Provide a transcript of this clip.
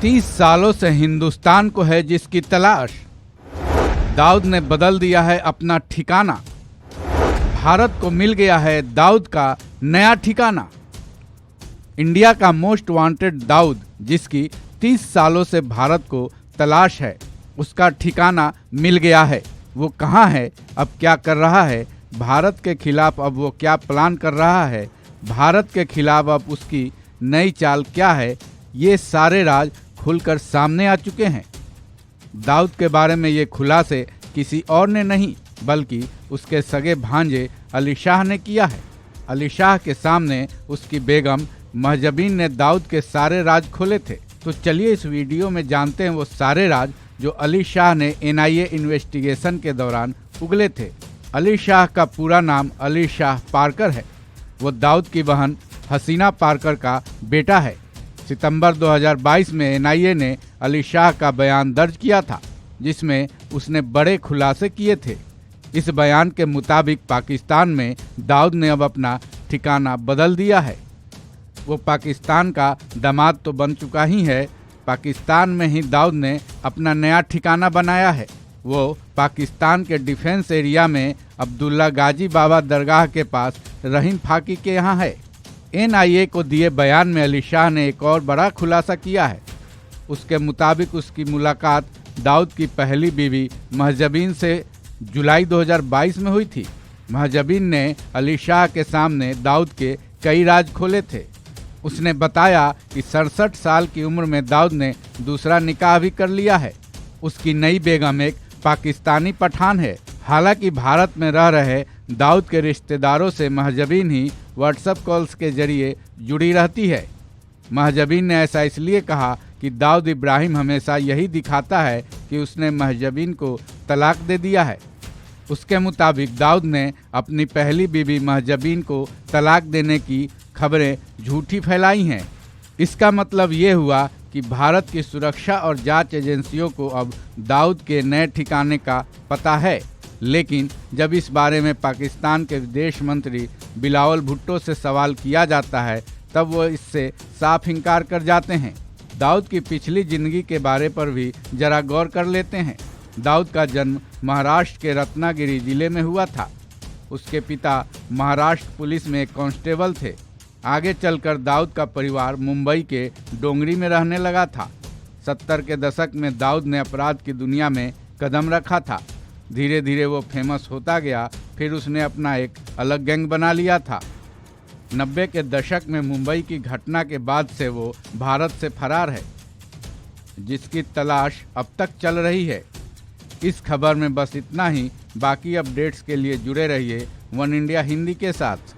30 सालों से हिंदुस्तान को है जिसकी तलाश, दाऊद ने बदल दिया है अपना ठिकाना। भारत को मिल गया है दाऊद का नया ठिकाना। इंडिया का मोस्ट वांटेड दाऊद, जिसकी 30 सालों से भारत को तलाश है, उसका ठिकाना मिल गया है। वो कहाँ है, अब क्या कर रहा है, भारत के खिलाफ अब वो क्या प्लान कर रहा है, भारत के खिलाफ अब उसकी नई चाल क्या है, ये सारे राज खुलकर सामने आ चुके हैं। दाऊद के बारे में ये खुलासे किसी और ने नहीं बल्कि उसके सगे भांजे अली शाह ने किया है। अली शाह के सामने उसकी बेगम महजबीन ने दाऊद के सारे राज खोले थे। तो चलिए इस वीडियो में जानते हैं वो सारे राज जो अली शाह ने NIA इन्वेस्टिगेशन के दौरान उगले थे। अली शाह का पूरा नाम अली शाह पारकर है। वो दाऊद की बहन हसीना पारकर का बेटा है। सितंबर 2022 में NIA ने अली शाह का बयान दर्ज किया था, जिसमें उसने बड़े खुलासे किए थे। इस बयान के मुताबिक पाकिस्तान में दाऊद ने अब अपना ठिकाना बदल दिया है। वो पाकिस्तान का दामाद तो बन चुका ही है, पाकिस्तान में ही दाऊद ने अपना नया ठिकाना बनाया है। वो पाकिस्तान के डिफेंस एरिया में अब्दुल्ला गाजी बाबा दरगाह के पास रहीम फाकी के यहाँ है। NIA को दिए बयान में अली शाह ने एक और बड़ा खुलासा किया है। उसके मुताबिक उसकी मुलाकात दाऊद की पहली बीवी महजबीन से जुलाई 2022 में हुई थी। महजबीन ने अली शाह के सामने दाऊद के कई राज खोले थे। उसने बताया कि 67 साल की उम्र में दाऊद ने दूसरा निकाह भी कर लिया है। उसकी नई बेगम एक पाकिस्तानी पठान है। हालांकि भारत में रह रहे दाऊद के रिश्तेदारों से महजबीन ही व्हाट्सएप कॉल्स के जरिए जुड़ी रहती है। महजबीन ने ऐसा इसलिए कहा कि दाऊद इब्राहिम हमेशा यही दिखाता है कि उसने महजबीन को तलाक दे दिया है। उसके मुताबिक दाऊद ने अपनी पहली बीवी महजबीन को तलाक देने की खबरें झूठी फैलाई हैं। इसका मतलब ये हुआ कि भारत की सुरक्षा और जांच एजेंसियों को अब दाऊद के नए ठिकाने का पता है। लेकिन जब इस बारे में पाकिस्तान के विदेश मंत्री बिलावल भुट्टो से सवाल किया जाता है, तब वो इससे साफ इनकार कर जाते हैं। दाऊद की पिछली जिंदगी के बारे पर भी जरा गौर कर लेते हैं। दाऊद का जन्म महाराष्ट्र के रत्नागिरी जिले में हुआ था। उसके पिता महाराष्ट्र पुलिस में एक कांस्टेबल थे। आगे चलकर दाऊद का परिवार मुंबई के डोंगरी में रहने लगा था। 70 के दशक में दाऊद ने अपराध की दुनिया में कदम रखा था। धीरे धीरे वो फेमस होता गया। फिर उसने अपना एक अलग गैंग बना लिया था। 90 के दशक में मुंबई की घटना के बाद से वो भारत से फरार है, जिसकी तलाश अब तक चल रही है। इस खबर में बस इतना ही। बाकी अपडेट्स के लिए जुड़े रहिए वन इंडिया हिंदी के साथ।